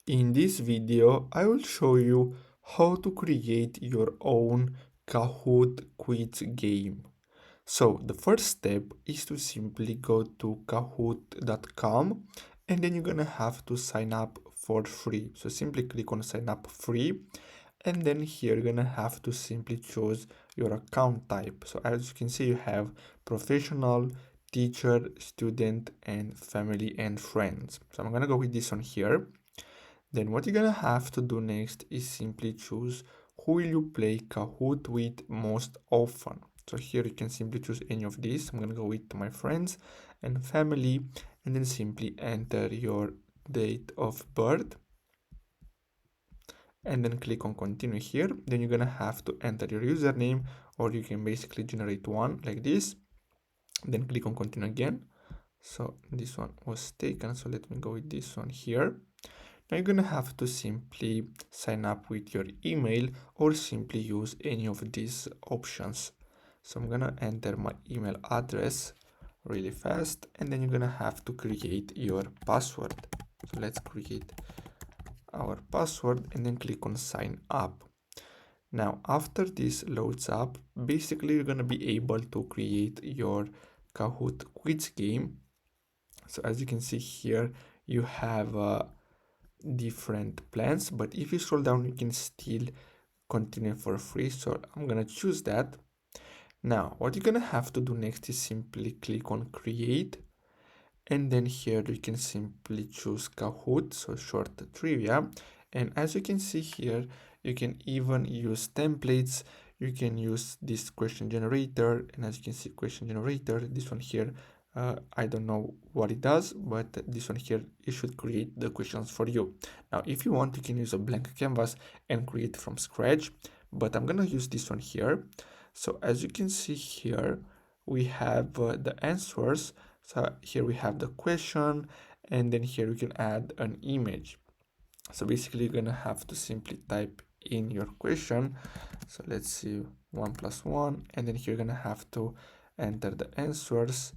In this video, I will show you how to create your own Kahoot quiz game. So the first step is to simply go to kahoot.com and then you're gonna have to sign up for free. So simply click on sign up free and then here you're gonna have to simply choose your account type. So as you can see, you have professional, teacher, student, and family and friends. So I'm gonna go with this one here. Then what you're gonna have to do next is simply choose who will you play Kahoot with most often. So here you can simply choose any of these. I'm gonna go with my friends and family and then simply enter your date of birth and then click on continue here. Then you're gonna have to enter your username or you can basically generate one like this. Then click on continue again. So this one was taken, so let me go with this one here. Now you're gonna have to simply sign up with your email or simply use any of these options. So I'm gonna enter my email address really fast and then you're gonna have to create your password. So let's create our password and then click on sign up. Now after this loads up, basically you're gonna be able to create your Kahoot quiz game. So as you can see here, you have different plans, but if you scroll down you can still continue for free, so I'm gonna choose that. Now what you're gonna have to do next is simply click on create and then here you can simply choose Kahoot, so short trivia, and as you can see here you can even use templates. You can use this question generator, and as you can see question generator, this one here, I don't know what it does, but this one here, it should create the questions for you. Now if you want, you can use a blank canvas and create from scratch, but I'm gonna use this one here. So as you can see here, we have the answers. So here we have the question, and then here we can add an image. So basically you're gonna have to simply type in your question. So let's see, 1 plus 1, and then here you're gonna have to enter the answers,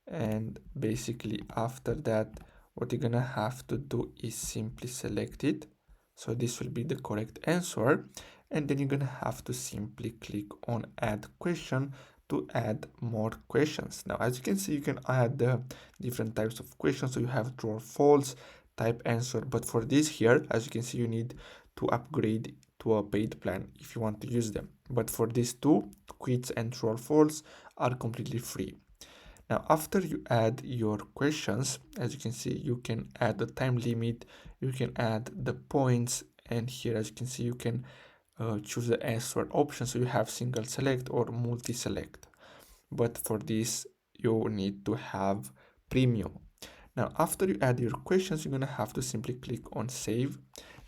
and basically after that what you're gonna have to do is simply select it. So this will be the correct answer, and then you're gonna have to simply click on add question to add more questions. Now as you can see, you can add different types of questions. So you have true or false, type answer, but for this here, as you can see, you need to upgrade to a paid plan if you want to use them. But for these two, quiz and true or false, are completely free. Now after you add your questions, as you can see, you can add the time limit, you can add the points, and here as you can see, you can choose the answer option. So you have single select or multi-select, but for this you need to have premium. Now after you add your questions, you're gonna have to simply click on save,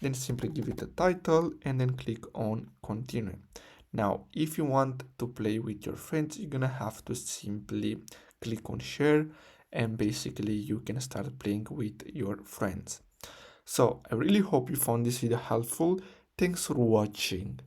then simply give it a title and then click on continue. Now if you want to play with your friends, you're gonna have to simply click on share and basically you can start playing with your friends. So I really hope you found this video helpful. Thanks for watching.